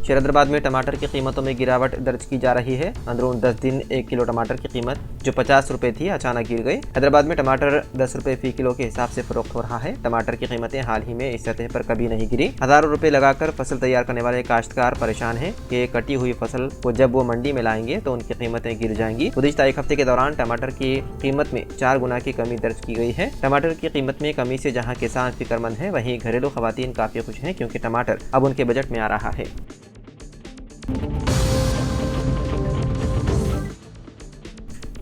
हैदराबाद में टमाटर की कीमतों में गिरावट दर्ज की जा रही है। अंदरून 10 दिन 1 किलो टमाटर की कीमत जो 50 रुपए थी अचानक गिर गई। हैदराबाद में टमाटर 10 रुपए फी किलो के हिसाब से फरोख्त हो रहा है। टमाटर की कीमतें हाल ही में इस सतह पर कभी नहीं गिरी। हजारों रुपए लगाकर फसल तैयार करने वाले काश्तकार परेशान है कि कटी हुई फसल को जब वो मंडी में लाएंगे तो उनकी कीमतें गिर जाएंगी। गुज़िश्ता एक हफ्ते के दौरान टमाटर की कीमत में 4 गुना की कमी दर्ज की गई है। टमाटर की कीमत में कमी से जहाँ किसान फिक्रमंद है, वहीं घरेलू खवातीन काफी खुश हैं क्योंकि टमाटर अब उनके बजट में आ रहा है।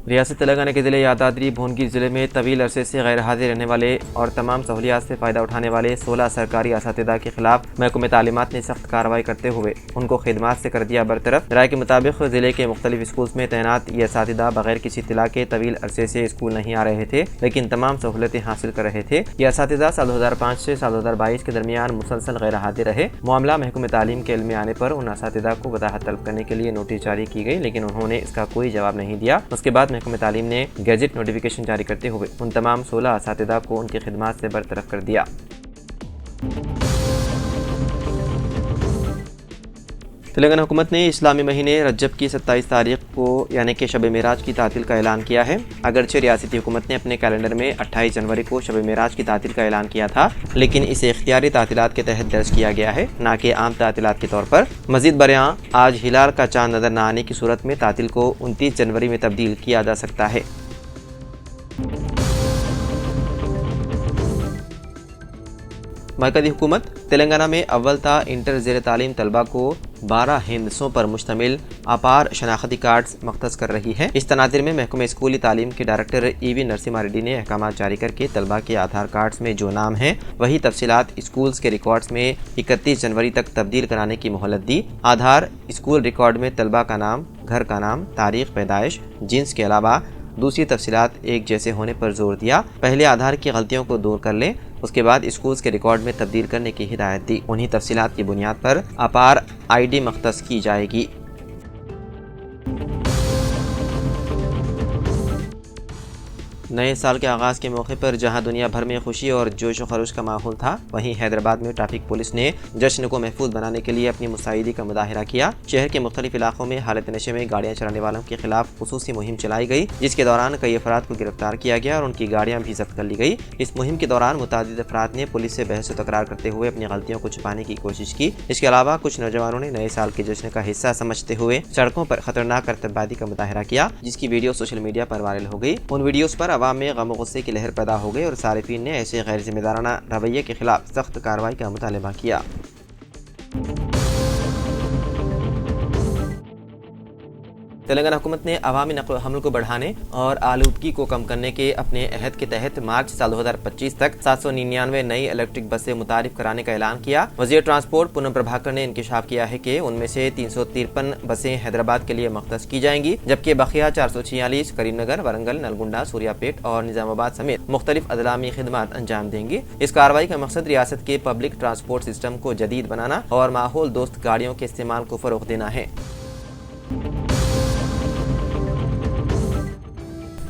रियासत तेलंगाना के ज़िले यादाद्री भुवनगिर ज़िले में तवील अरसे से गैर हाजिर रहने वाले और तमाम सहूलियात से फ़ायदा उठाने वाले 16 सरकारी असातिज़ा के खिलाफ महकमे तालीमात ने सख्त कार्रवाई करते हुए उनको खिदमात से कर दिया बरतरफ। राय के मुताबिक ज़िले के मुख्तलिफ स्कूल्स में तैनात ये असातिज़ा बगैर किसी इत्तला के तवील अरसे से स्कूल नहीं आ रहे थे, लेकिन तमाम सहूलतें हासिल कर रहे थे। ये असातिज़ा साल 2005 से साल 2022 के दरमियान मुसलसल गैर हाजिर रहे। मामला महकमे तालीम के इल्म में आने पर उन असातिज़ा को वजाहत तलब करने के लिए नोटिस जारी की गई, लेकिन उन्होंने इसका कोई जवाब नहीं दिया। उसके बाद महकमे तालीम ने गैजेट नोटिफिकेशन जारी करते हुए उन तमाम 16 असातिज़ा को उनकी खिदमात से बरतरफ कर दिया। तेलंगाना हुकूमत ने इस्लामी महीने रजब की 27 तारीख को यानी कि शब मेराज की तातील का ऐलान किया है। अगरचे रियासती हुकूमत ने अपने कैलेंडर में 28 जनवरी को शब मेराज की तातील का ऐलान किया था, लेकिन इसे इख्तियारी तातीलात के तहत दर्ज किया गया है, न कि आम तातीलात के तौर पर। मजीद बरआं आज हिलाल का चांद नजर न आने की सूरत में तातील को 29 जनवरी में तब्दील किया जा सकता है। मरकज़ी हुकूमत तेलंगाना में अव्वल ता इंटर ज़ेर तालीम तलबा को 12 हिंदसों पर मुश्तमिल अपार शनाख्ती कार्ड्स मख्तस कर रही है। इस तनाज़ुर में महकमे स्कूली तालीम के डायरेक्टर EV नरसिम्हा रेड्डी ने अहकामात जारी करके तलबा के आधार कार्ड्स में जो नाम है वही तफसीलात स्कूल्स के रिकॉर्ड्स में 31 जनवरी तक तब्दील कराने की मोहलत दी। आधार स्कूल रिकॉर्ड में तलबा का नाम, घर का नाम, तारीख पैदाइश, जिन्स के अलावा दूसरी तफसीलात एक जैसे होने पर जोर दिया। पहले आधार की गलतियों को दूर कर लें, उसके बाद स्कूल्स के रिकॉर्ड में तब्दील करने की हिदायत दी। उन्हीं तफसीलात की बुनियाद पर अपार ID मख्तस की जाएगी। नए साल के आगाज़ के मौके पर जहां दुनिया भर में खुशी और जोश व खरोश का माहौल था, वहीं हैदराबाद में ट्रैफिक पुलिस ने जश्न को महफूज बनाने के लिए अपनी मुस्तैदी का मुजाहिरा किया। शहर के मुख्तलिफ इलाकों में हालत नशे में गाड़ियां चलाने वालों के खिलाफ खुसूसी मुहिम चलाई गई, जिसके दौरान कई अफराद को गिरफ्तार किया गया और उनकी गाड़ियां भी जब्त कर ली गई। इस मुहिम के दौरान मुतादिद अफराद ने पुलिस से बहस व तकरार करते हुए अपनी गलतियों को छुपाने की कोशिश की। इसके अलावा कुछ नौजवानों ने नए साल के जश्न का हिस्सा समझते हुए सड़कों पर खतरनाक करतबबाजी का मुजाहिरा किया, जिसकी वीडियो सोशल मीडिया पर वायरल हो गई। उन वीडियोस पर अवाम में गम गुस्से की लहर पैदा हो गई और सारिफीन ने ऐसे गैर जिम्मेदाराना रवैये के खिलाफ सख्त कार्रवाई का मुतालबा किया। तेलंगाना हुकूमत ने अवामी नक़्ल हमल को बढ़ाने और आलूदगी को कम करने के अपने अहद के तहत मार्च साल 2025 तक 799 नई इलेक्ट्रिक बसें मुतारिफ कराने का ऐलान किया। वज़ीर ट्रांसपोर्ट पूनम प्रभाकर ने इंकिशाफ किया है कि उनमें से 353 बसें हैदराबाद के लिए मख्तस की जाएंगी, जबकि बकिया 446 करीमनगर, वरंगल, नलगुंडा, सूर्यापेट और निजामाबाद समेत मुख्तलिफ अदलामी खिदमात अंजाम देंगी। इस कार्रवाई का मकसद रियासत के पब्लिक ट्रांसपोर्ट सिस्टम को जदीद बनाना और माहौल दोस्त गाड़ियों के इस्तेमाल को फ़रोग़ देना है।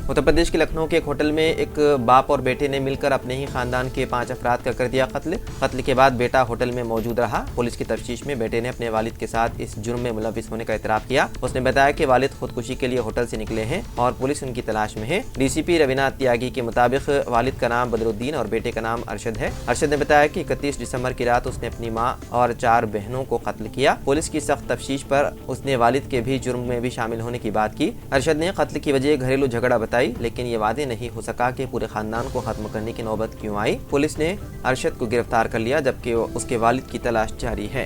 उत्तर प्रदेश के लखनऊ के एक होटल में एक बाप और बेटे ने मिलकर अपने ही खानदान के 5 अफराद का कर दिया कत्ल। कत्ल के बाद बेटा होटल में मौजूद रहा। पुलिस की तफ्तीश में बेटे ने अपने वालिद के साथ इस जुर्म में मुलविस होने का इतराफ़ किया। उसने बताया कि वालिद खुदकुशी के लिए होटल से निकले हैं और पुलिस उनकी तलाश में है। DCP रवीना त्यागी के मुताबिक वालिद का नाम बदरुद्दीन और बेटे का नाम अरशद है। अरशद ने बताया कि 31 दिसंबर की रात उसने अपनी माँ और 4 बहनों को कत्ल किया। पुलिस की सख्त तफ्तीश पर उसने वालिद के भी जुर्म में भी शामिल होने की बात की। अरशद ने कत्ल की वजह घरेलू झगड़ा बताई, लेकिन ये वादे नहीं हो सका कि पूरे खानदान को खत्म करने की नौबत क्यों आई। पुलिस ने अरशद को गिरफ्तार कर लिया, जबकि उसके वालिद की तलाश जारी है।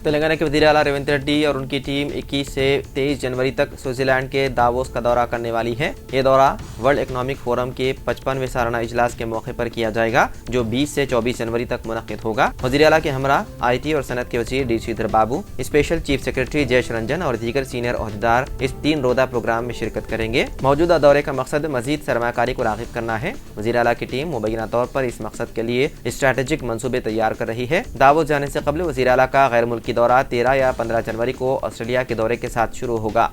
तेलंगाना के वज़ीर आला रेवंत रेड्डी और उनकी टीम 21 से 23 जनवरी तक स्विट्जरलैंड के दावोस का दौरा करने वाली है। ये दौरा वर्ल्ड इकोनॉमिक फोरम के 55वें सालाना इजलास के मौके पर किया जाएगा, जो 20 से 24 जनवरी तक मुनक्किद होगा। वज़ीर आला के हमरा IT और सनत के वज़ीर D Sridhar Babu, special chief secretary Jayesh Ranjan और दीगर सीनियर ओहदेदार इस 3 रोज़ा प्रोग्राम में शिरकत करेंगे। मौजूदा दौरे का मकसद मजीद सरमाकारी को राग़िब करना है। वज़ीर आला की टीम मुबैना तौर पर इस मकसद के लिए स्ट्रैटेजिक मंसूबे तैयार कर रही है। दावोस जाने से कबल वज़ीर आला का गैर मुल्की दौरा 13 या 15 जनवरी को ऑस्ट्रेलिया के दौरे के साथ शुरू होगा।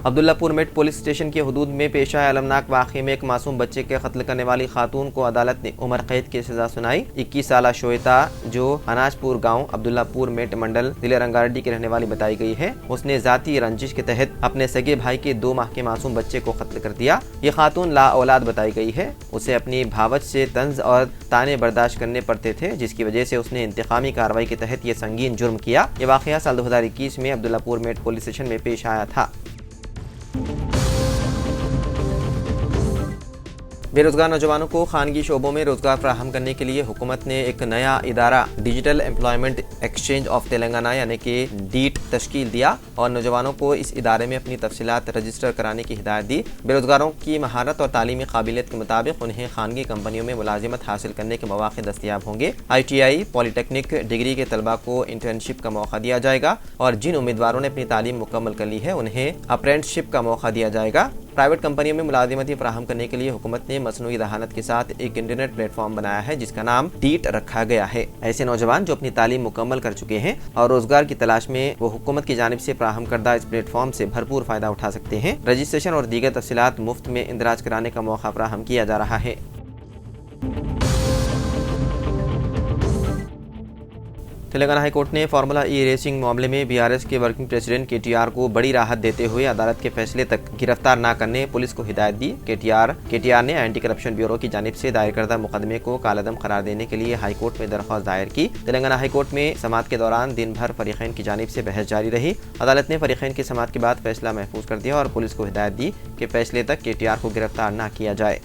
अब्दुल्लापुर मेट पुलिस स्टेशन के हुदूद में पेश आए अलमनाक वाक़े में एक मासूम बच्चे के कत्ल करने वाली खातून को अदालत ने उम्र कैद की सजा सुनाई। 21 साला श्वेता, जो अनाजपुर गांव अब्दुल्लापुर मेट मंडल जिले रंगारेड्डी की रहने वाली बताई गई है, उसने जाती रंजिश के तहत अपने सगे भाई के 2 माह के मासूम बच्चे को कत्ल कर दिया। ये खातून ला औलाद बताई गई है। उसे अपनी भावच से तंज और ताने बर्दाश्त करने पड़ते थे, जिसकी वजह से उसने इंतकामी कार्रवाई के तहत ये संगीन जुर्म किया। ये वाक़या साल 2021 में अब्दुल्लापुर मेट पुलिस स्टेशन में पेश आया था। बेरोजगार नौजवानों को खानगी शोबों में रोजगार फराहम करने के लिए हुकूमत ने एक नया इदारा digital employment exchange of Telangana यानी कि डीट तश्कील दिया और नौजवानों को इस इदारे में अपनी तफसीलात रजिस्टर कराने की हिदायत दी। बेरोजगारों की महारत और तालीमी काबिलियत के मुताबिक उन्हें खानगी कंपनियों में मुलाजिमत हासिल करने के मौके दस्तियाब होंगे। ITI पॉलीटेक्निक डिग्री के तलबा को इंटर्नशिप का मौका दिया जाएगा और जिन उम्मीदवारों ने अपनी तालीम मुकम्मल कर ली है उन्हें अप्रेंटिसशिप का मौका दिया जाएगा। प्राइवेट कंपनियों में मुलाजिमती फराहम करने के लिए हुकूमत ने मसनूई दहानत के साथ एक इंटरनेट प्लेटफॉर्म बनाया है, जिसका नाम डीट रखा गया है। ऐसे नौजवान जो अपनी तालीम मुकम्मल कर चुके हैं और रोजगार की तलाश में वो हुकूमत की जानिब से फराहम करदा इस प्लेटफॉर्म से भरपूर फायदा उठा सकते हैं। रजिस्ट्रेशन और दीगर तफसीलात मुफ्त में इंदराज कराने का मौका फराहम किया जा रहा है। तेलंगाना हाई कोर्ट ने फार्मूला ई रेसिंग मामले में BRS के वर्किंग प्रेसिडेंट KTR को बड़ी राहत देते हुए अदालत के फैसले तक गिरफ्तार न करने पुलिस को हिदायत दी। KTR ने एंटी करप्शन ब्यूरो की जानिब से दायर करदा मुकदमे को कालअदम करार देने के लिए हाई कोर्ट में दरख्वास्त दायर की। तेलंगाना हाई कोर्ट में समाअत के दौरान दिन भर फरीकैन की जानिब से बहस जारी रही। अदालत ने फरीकैन की समाअत के बाद फैसला महफूज कर दिया और पुलिस को हिदायत दी कि फैसले तक KTR को गिरफ्तार न किया जाए।